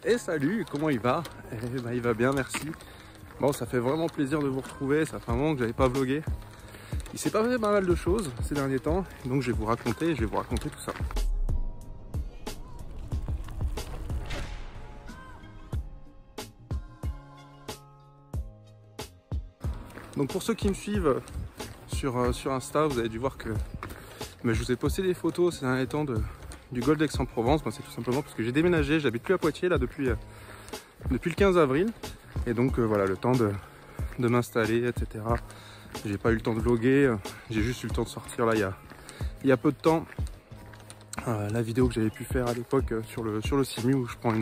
Et salut, comment il va? Eh ben, il va bien, merci. Bon, ça fait vraiment plaisir de vous retrouver, ça fait un moment que j'avais pas vlogué. Il s'est passé pas mal de choses ces derniers temps, donc je vais vous raconter tout ça. Donc pour ceux qui me suivent sur Insta, vous avez dû voir que je vous ai posté des photos ces derniers temps du golfe d'Aix-en-Provence. C'est tout simplement parce que j'ai déménagé, j'habite plus à Poitiers là depuis le 15 avril. Et donc voilà, le temps de m'installer, etc. J'ai pas eu le temps de vlogger, j'ai juste eu le temps de sortir là il y a peu de temps. La vidéo que j'avais pu faire à l'époque sur le Simu où je prends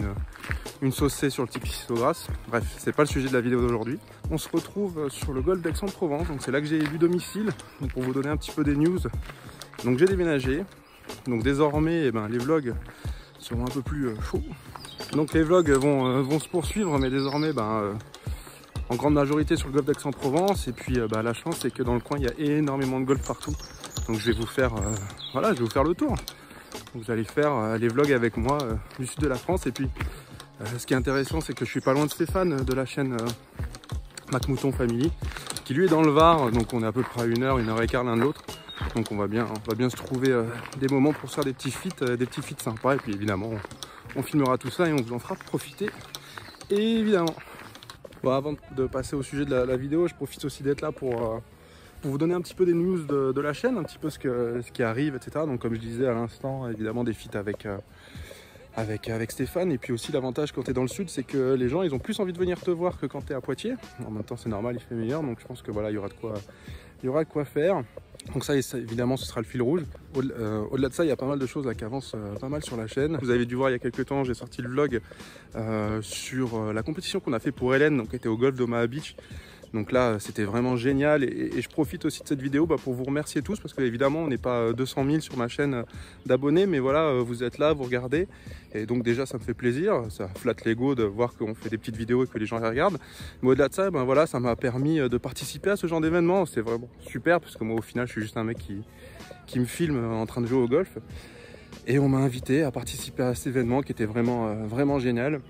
une saucée sur le Tipeee Sogras. Bref, c'est pas le sujet de la vidéo d'aujourd'hui. On se retrouve sur le golfe d'Aix-en-Provence, donc c'est là que j'ai eu domicile. Donc pour vous donner un petit peu des news, donc j'ai déménagé. Donc désormais, eh ben, les vlogs seront un peu plus chauds. Donc les vlogs vont se poursuivre, mais désormais, en grande majorité sur le golfe d'Aix-en-Provence. Et puis la chance, c'est que dans le coin, il y a énormément de golf partout. Donc je vais vous faire, voilà, je vais vous faire le tour. Donc vous allez faire les vlogs avec moi du sud de la France. Et puis ce qui est intéressant, c'est que je suis pas loin de Stéphane de la chaîne Mac Mouton Family, qui lui est dans le Var, donc on est à peu près à 1h15 l'un de l'autre. Donc on va bien se trouver des moments pour se faire des petits feats sympas. Et puis évidemment, on filmera tout ça et on vous en fera profiter, évidemment. Bon, avant de passer au sujet de la vidéo, je profite aussi d'être là pour vous donner un petit peu des news de la chaîne, un petit peu ce qui arrive, etc. Donc comme je disais à l'instant, évidemment des feats avec Stéphane. Et puis aussi l'avantage quand tu es dans le sud, c'est que les gens ils ont plus envie de venir te voir que quand tu es à Poitiers. En même temps c'est normal, il fait meilleur, donc je pense que voilà, il y aura de quoi faire. Donc ça évidemment ce sera le fil rouge. Au-delà de ça, il y a pas mal de choses là qui avancent pas mal sur la chaîne. Vous avez dû voir il y a quelques temps, j'ai sorti le vlog sur la compétition qu'on a fait pour Hélène, donc qui était au golf d'Omaha Beach. Donc là c'était vraiment génial et je profite aussi de cette vidéo pour vous remercier tous, parce que évidemment on n'est pas 200 000 sur ma chaîne d'abonnés, mais voilà, vous êtes là, vous regardez, et donc déjà ça me fait plaisir, ça flatte l'ego de voir qu'on fait des petites vidéos et que les gens les regardent. Mais au-delà de ça, voilà, ça m'a permis de participer à ce genre d'événement. C'est vraiment super, parce que moi au final je suis juste un mec qui me filme en train de jouer au golf, et on m'a invité à participer à cet événement qui était vraiment génial.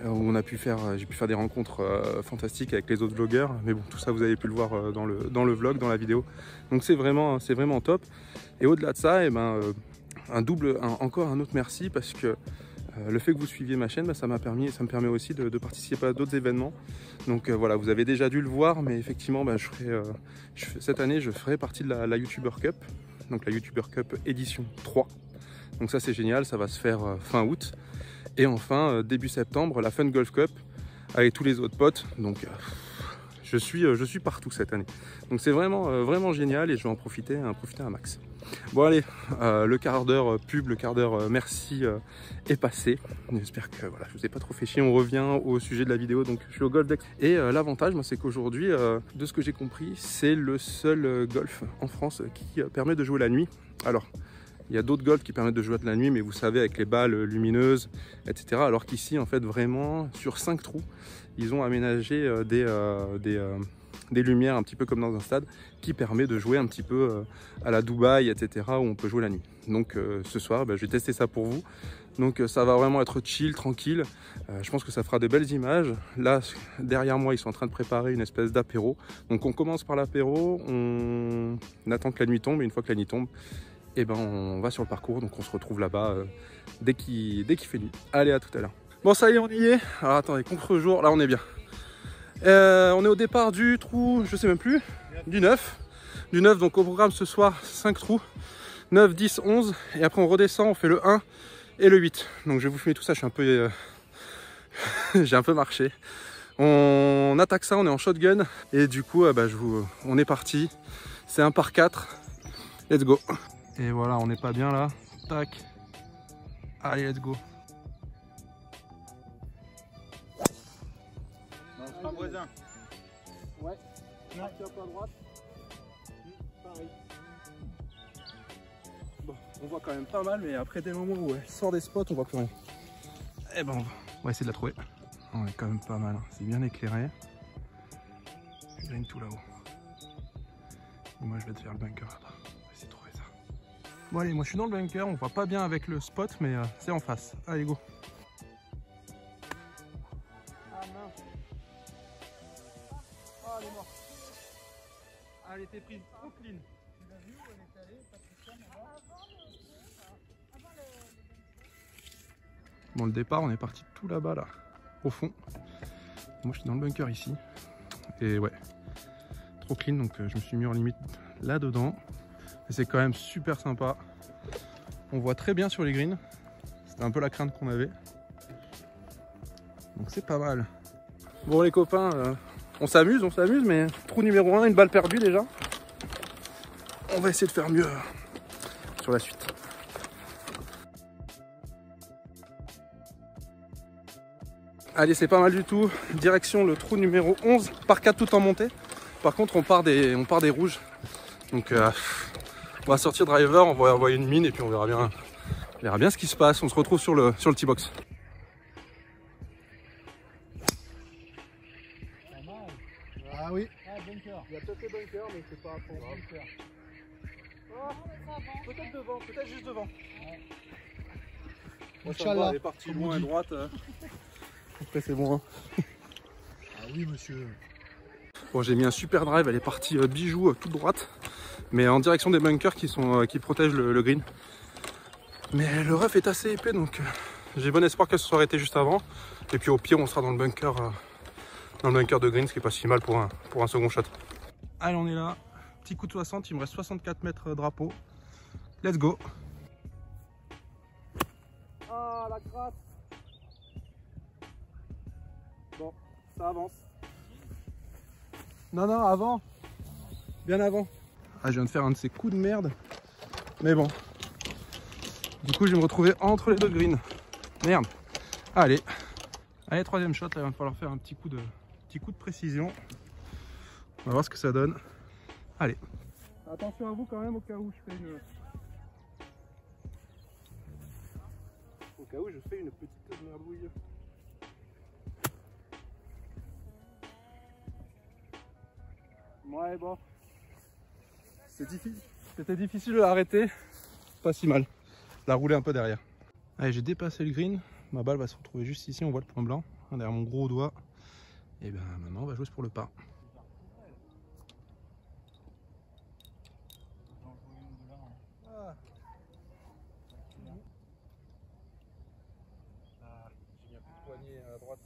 Où j'ai pu faire des rencontres fantastiques avec les autres vlogueurs, mais bon, tout ça vous avez pu le voir dans le vlog, dans la vidéo. Donc c'est vraiment top. Et au-delà de ça, encore un autre merci, parce que le fait que vous suiviez ma chaîne, ça me permet aussi de participer à d'autres événements. Donc voilà, vous avez déjà dû le voir, mais effectivement, cette année, je ferai partie de la YouTuber Cup, donc la YouTuber Cup édition 3. Donc ça c'est génial, ça va se faire fin août. Et enfin, début septembre, la Fun Golf Cup avec tous les autres potes. Donc je suis partout cette année. Donc c'est vraiment génial et je vais en profiter un max. Bon allez, le quart d'heure pub, le quart d'heure merci est passé. J'espère que voilà, je vous ai pas trop fait chier. On revient au sujet de la vidéo. Donc je suis au golf d'Aix. Et l'avantage, c'est qu'aujourd'hui, de ce que j'ai compris, c'est le seul golf en France qui permet de jouer la nuit. Alors, il y a d'autres golfs qui permettent de jouer de la nuit, mais vous savez, avec les balles lumineuses, etc. Alors qu'ici, en fait, vraiment, sur 5 trous, ils ont aménagé des lumières, un petit peu comme dans un stade, qui permet de jouer un petit peu à la Dubaï, etc., où on peut jouer la nuit. Donc ce soir, je vais tester ça pour vous. Donc ça va vraiment être chill, tranquille. Je pense que ça fera de belles images. Là, derrière moi, ils sont en train de préparer une espèce d'apéro. Donc on commence par l'apéro, on attend que la nuit tombe, et une fois que la nuit tombe, et on va sur le parcours, donc on se retrouve là-bas dès qu'il fait nuit. Allez, à tout à l'heure. Bon, ça y est, on y est. Alors attendez, contre-jour, là on est bien. On est au départ du trou, je sais même plus, du 9. Du 9, donc au programme ce soir, 5 trous, 9, 10, 11. Et après on redescend, on fait le 1 et le 8. Donc je vais vous filmer tout ça, je suis un peu... j'ai un peu marché. On attaque ça, on est en shotgun. Et du coup, on est parti. C'est un par 4. Let's go. Et voilà, on n'est pas bien là. Tac. Allez, let's go. Un voisin. Ouais. Un peu à droite. Pareil. Bon, on voit quand même pas mal, mais après des moments où elle sort des spots, on voit plus rien. Et on va essayer de la trouver. On est quand même pas mal. C'est bien éclairé. Il y a une tout là-haut. Et moi, je vais te faire le bunker là-bas. Bon allez, moi je suis dans le bunker, on voit pas bien avec le spot, mais c'est en face. Allez, go. elle est morte. Ah, elle était prise trop clean. Tu l'as vu où elle est allée, Patricia, bon, le départ, on est parti tout là-bas, là, au fond. Moi, je suis dans le bunker ici. Et ouais, trop clean, donc je me suis mis en limite là-dedans. Et c'est quand même super sympa. On voit très bien sur les greens. C'était un peu la crainte qu'on avait. Donc c'est pas mal. Bon les copains, on s'amuse, mais trou numéro 1, une balle perdue déjà. On va essayer de faire mieux sur la suite. Allez, c'est pas mal du tout. Direction le trou numéro 11, par 4 tout en montée. Par contre, on part des rouges. Donc on va sortir driver, on va envoyer une mine et puis on verra bien ce qui se passe. On se retrouve sur le T-box. Ah oui. Ah, bunker. Il y a peut-être les bunkers, mais c'est pas à fond. Bunker. Oh, peut-être devant, peut-être juste devant. Ouais. Inch'Allah. Elle est partie loin à droite. Après c'est bon. Hein. Ah oui monsieur. Bon, j'ai mis un super drive, elle est partie bijou toute droite, mais en direction des bunkers qui protègent le green. Mais le rough est assez épais, donc j'ai bon espoir qu'elle se soit arrêtée juste avant. Et puis au pire, on sera dans le bunker de green, ce qui est pas si mal pour un second shot. Allez, on est là. Petit coup de 60, il me reste 64 mètres drapeau. Let's go. Ah, la crasse. Bon, ça avance. Non, non, avant. Bien avant. Ah, je viens de faire un de ces coups de merde. Mais bon. Du coup, je vais me retrouver entre les deux greens. Merde. Allez. Allez, troisième shot. Là, il va falloir faire un petit coup de précision. On va voir ce que ça donne. Allez. Attention à vous quand même au cas où je fais une... Au cas où je fais une petite merdouille. Ouais, bon. C'était difficile de l'arrêter. Pas si mal. La rouler un peu derrière. Allez, j'ai dépassé le green. Ma balle va se retrouver juste ici. On voit le point blanc derrière mon gros doigt. Et ben maintenant, on va jouer pour le par. Ah. J'ai mis un coup de poignet à droite.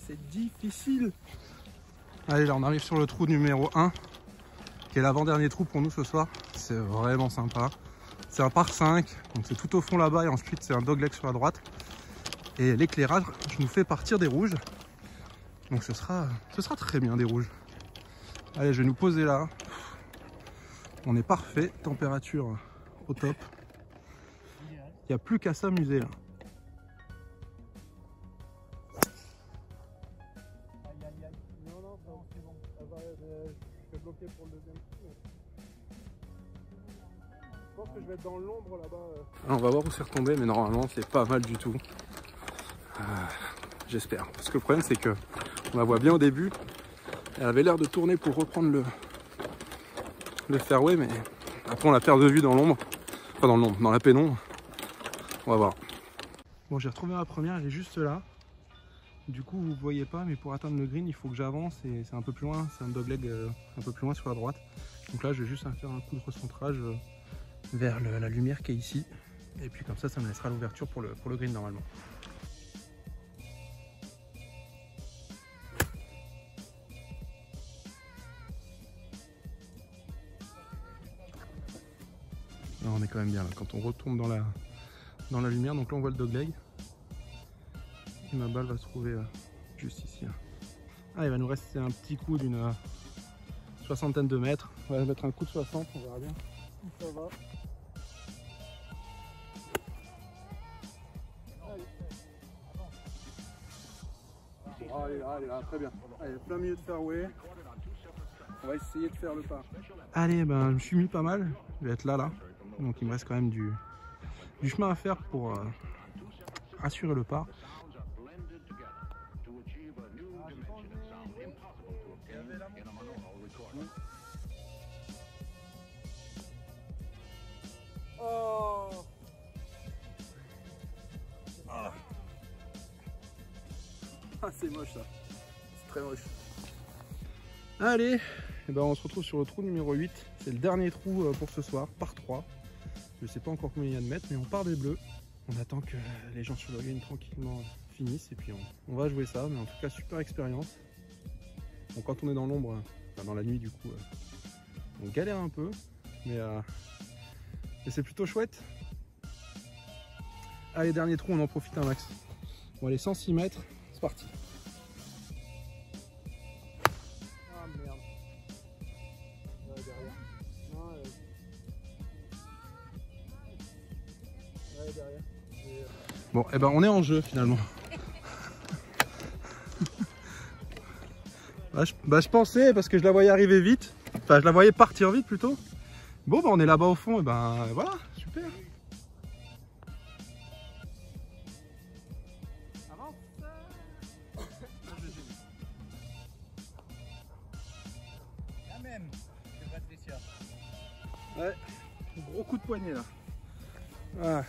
C'est difficile. Allez, là on arrive sur le trou numéro 1, qui est l'avant-dernier trou pour nous ce soir. C'est vraiment sympa. C'est un par 5, donc c'est tout au fond là-bas et ensuite c'est un dogleg sur la droite. Et l'éclairage nous fait partir des rouges. Donc ce sera très bien des rouges. Allez, je vais nous poser là. On est parfait, température au top. Il n'y a plus qu'à s'amuser là. Je vais bloquer pour le deuxième coup. Je pense que je vais être dans l'ombre là-bas. On va voir où c'est retombé, mais normalement c'est pas mal du tout. J'espère. Parce que le problème c'est que on la voit bien au début. Elle avait l'air de tourner pour reprendre le fairway, mais après on la perd de vue dans l'ombre. Enfin dans l'ombre, dans la pénombre. On va voir. Bon, j'ai retrouvé ma première, elle est juste là. Du coup, vous ne voyez pas, mais pour atteindre le green, il faut que j'avance et c'est un peu plus loin. C'est un dogleg un peu plus loin sur la droite. Donc là, je vais juste faire un coup de recentrage vers la lumière qui est ici. Et puis comme ça me laissera l'ouverture pour le green normalement. Là, on est quand même bien là. Quand on retombe dans la lumière, donc là on voit le dogleg. Et ma balle va se trouver juste ici. Là. Ah, il va nous rester un petit coup d'une soixantaine de mètres. On va mettre un coup de 60, on verra bien où ça va. Allez là, très bien. Allez, plein milieu de fairway. On va essayer de faire le par. Allez, ben je me suis mis pas mal. Je vais être là. Donc il me reste quand même du chemin à faire pour assurer le par. Oh. Ah. C'est moche ça. C'est très moche. Allez, et ben on se retrouve sur le trou numéro 8. C'est le dernier trou pour ce soir, par 3. Je sais pas encore combien il y a de mètres, mais on part des bleus. On attend que les gens sur le green tranquillement finissent et puis on va jouer ça. Mais en tout cas, super expérience. Bon, quand on est dans l'ombre, enfin dans la nuit du coup, on galère un peu, mais c'est plutôt chouette. Allez, dernier trou, on en profite un max. Bon allez, 106 mètres, c'est parti. Ah merde. Derrière. Non, derrière. Bon, et ben on est en jeu finalement. je pensais, parce que je la voyais arriver vite, enfin je la voyais partir vite plutôt. Bon, on est là-bas au fond, et ben voilà, super. Avance. Là même, c'est Patricia. Ouais, gros coup de poignet là. Ah.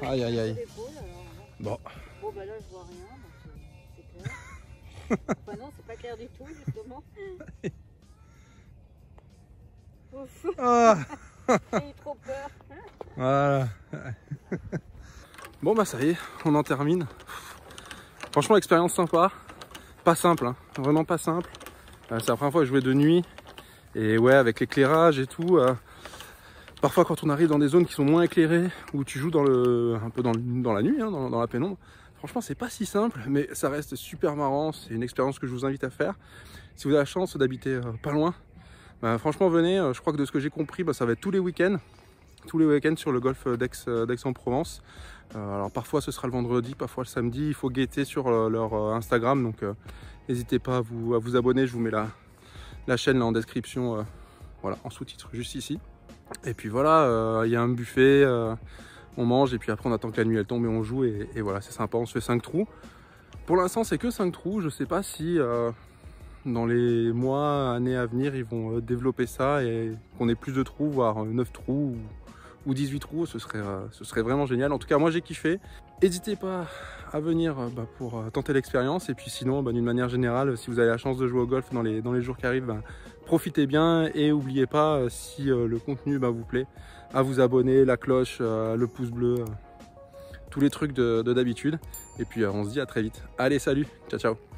Aïe Aïe aïe aïe. Bon. Bon bah là je vois rien, donc c'est clair. Enfin non, c'est pas clair du tout justement. Ouf. Ah. J'ai eu trop peur. Voilà. Bon bah ça y est, on en termine. Franchement, expérience sympa. Pas simple, hein. Vraiment pas simple. C'est la première fois que je jouais de nuit. Et ouais, avec l'éclairage et tout. Parfois quand on arrive dans des zones qui sont moins éclairées, où tu joues un peu dans la nuit, hein, dans la pénombre, franchement c'est pas si simple, mais ça reste super marrant. C'est une expérience que je vous invite à faire. Si vous avez la chance d'habiter pas loin, bah, franchement venez. Je crois que de ce que j'ai compris, bah, ça va être tous les week-ends sur le golfe d'Aix-en-Provence. Alors parfois ce sera le vendredi, parfois le samedi. Il faut guetter sur leur Instagram, donc n'hésitez pas à vous abonner. Je vous mets la chaîne là en description, voilà, en sous-titre juste ici. Et puis voilà, il y a un buffet, on mange et puis après on attend que la nuit elle tombe et on joue et voilà, c'est sympa. On se fait 5 trous. Pour l'instant c'est que 5 trous. Je sais pas si dans les mois, années à venir ils vont développer ça et qu'on ait plus de trous, voire 9 trous ou 18 trous. Ce serait vraiment génial. En tout cas moi j'ai kiffé. N'hésitez pas à venir pour tenter l'expérience. Et puis sinon, d'une manière générale, si vous avez la chance de jouer au golf dans les jours qui arrivent, profitez bien et n'oubliez pas, si le contenu vous plaît, à vous abonner, la cloche, le pouce bleu, tous les trucs de d'habitude. Et puis on se dit à très vite. Allez, salut, ciao ciao.